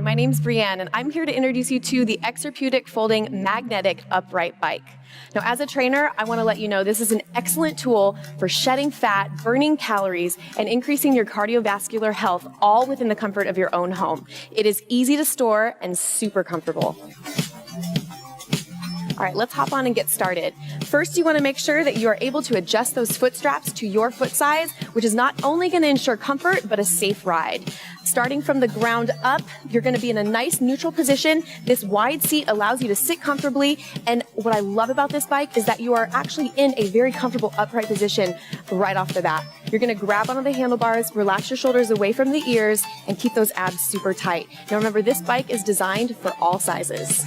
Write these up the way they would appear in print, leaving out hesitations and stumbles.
my name's Brianne, and I'm here to introduce you to the Exerpeutic Folding Magnetic Upright Bike. Now, as a trainer, I want to let you know this is an excellent tool for shedding fat, burning calories, and increasing your cardiovascular health, all within the comfort of your own home. It is easy to store and super comfortable. All right, let's hop on and get started. First, you want to make sure that you are able to adjust those foot straps to your foot size, which is not only going to ensure comfort, but a safe ride. Starting from the ground up, you're going to be in a nice neutral position. This wide seat allows you to sit comfortably. And what I love about this bike is that you are actually in a very comfortable upright position right off the bat. You're going to grab onto the handlebars, relax your shoulders away from the ears, and keep those abs super tight. Now remember, this bike is designed for all sizes.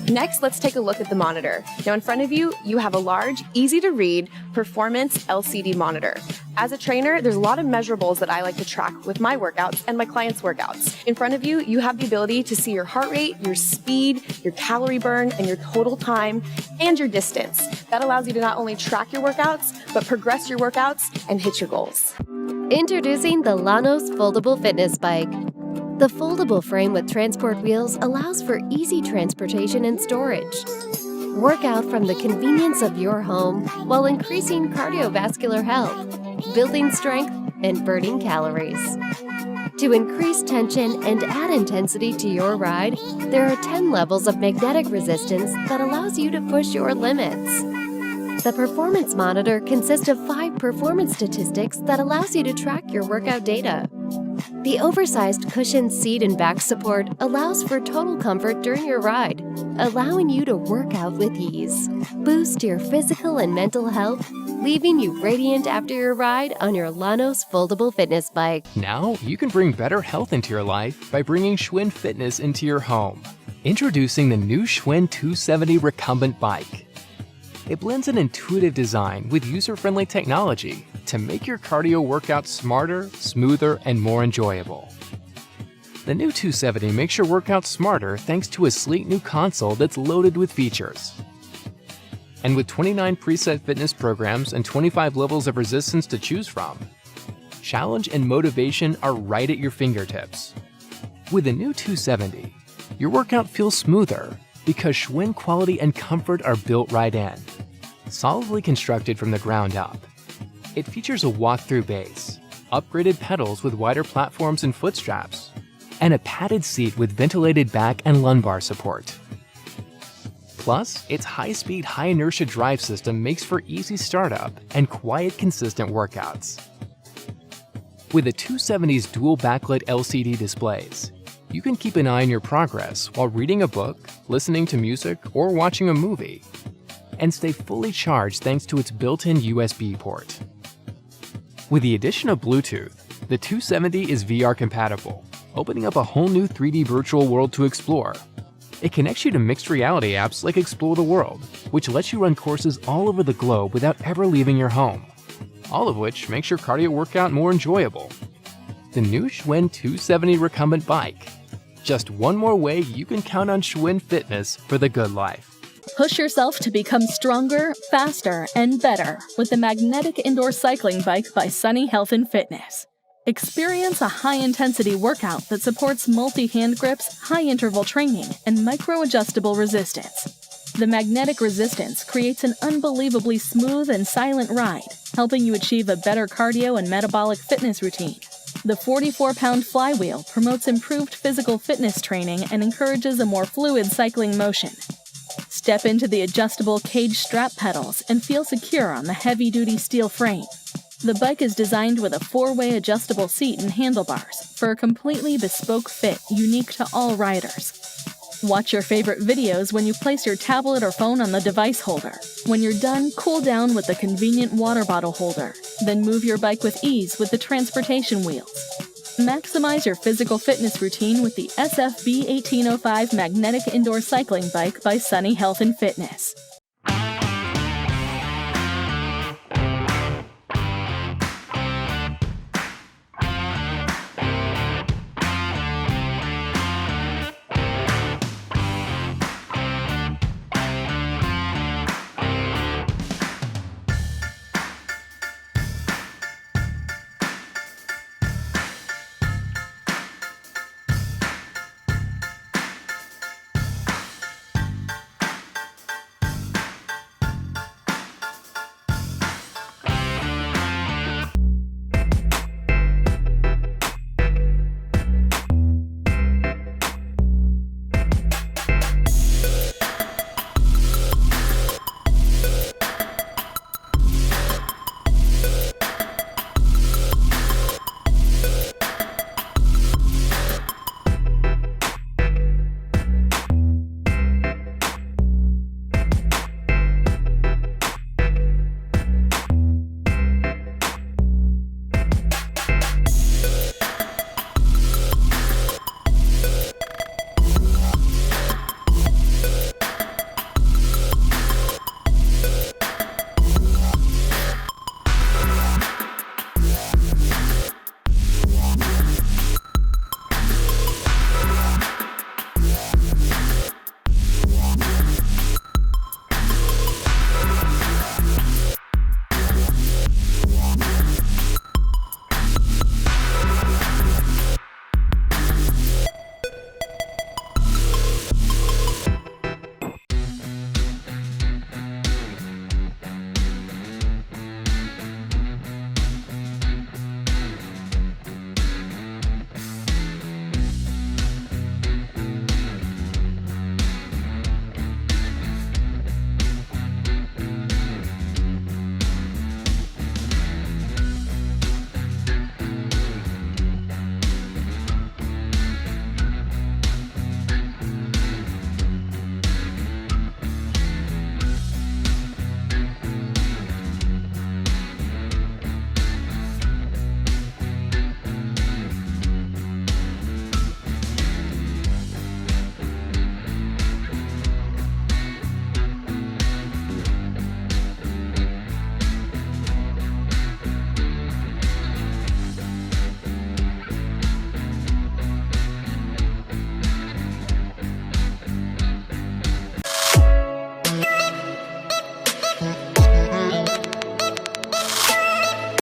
Next, let's take a look at the monitor. Now in front of you, you have a large, easy to read, performance LCD monitor. As a trainer, there's a lot of measurables that I like to track with my workouts and my clients' workouts. In front of you, you have the ability to see your heart rate, your speed, your calorie burn, and your total time, and your distance. That allows you to not only track your workouts, but progress your workouts and hit your goals. Introducing the Lanos Foldable Fitness Bike. The foldable frame with transport wheels allows for easy transportation and storage. Work out from the convenience of your home while increasing cardiovascular health, building strength, and burning calories. To increase tension and add intensity to your ride, there are 10 levels of magnetic resistance that allows you to push your limits. The performance monitor consists of 5 performance statistics that allows you to track your workout data. The oversized cushioned seat and back support allows for total comfort during your ride, allowing you to work out with ease. Boost your physical and mental health, leaving you radiant after your ride on your Lanos Foldable Fitness Bike. Now you can bring better health into your life by bringing Schwinn fitness into your home. Introducing the new Schwinn 270 Recumbent bike. It blends an intuitive design with user-friendly technology to make your cardio workout smarter, smoother, and more enjoyable. The new 270 makes your workout smarter thanks to a sleek new console that's loaded with features. And with 29 preset fitness programs and 25 levels of resistance to choose from, challenge and motivation are right at your fingertips. With the new 270, your workout feels smoother because Schwinn quality and comfort are built right in. Solidly constructed from the ground up, it features a walk-through base, upgraded pedals with wider platforms and foot straps, and a padded seat with ventilated back and lumbar support. Plus, its high-speed, high-inertia drive system makes for easy startup and quiet, consistent workouts. With the 270's dual backlit LCD displays, you can keep an eye on your progress while reading a book, listening to music, or watching a movie, and stay fully charged thanks to its built-in USB port. With the addition of Bluetooth, the 270 is VR compatible, opening up a whole new 3D virtual world to explore. It connects you to mixed reality apps like Explore the World, which lets you run courses all over the globe without ever leaving your home, all of which makes your cardio workout more enjoyable. The new Schwinn 270 Recumbent bike. Just one more way you can count on Schwinn fitness for the good life. Push yourself to become stronger, faster, and better with the Magnetic Indoor Cycling Bike by Sunny Health and Fitness. Experience a high-intensity workout that supports multi-hand grips, high-interval training, and micro-adjustable resistance. The magnetic resistance creates an unbelievably smooth and silent ride, helping you achieve a better cardio and metabolic fitness routine. The 44-pound flywheel promotes improved physical fitness training and encourages a more fluid cycling motion. Step into the adjustable cage strap pedals and feel secure on the heavy-duty steel frame. The bike is designed with a 4-way adjustable seat and handlebars for a completely bespoke fit unique to all riders. Watch your favorite videos when you place your tablet or phone on the device holder. When you're done, cool down with the convenient water bottle holder. Then move your bike with ease with the transportation wheels. Maximize your physical fitness routine with the SFB 1805 Magnetic Indoor Cycling Bike by Sunny Health and Fitness.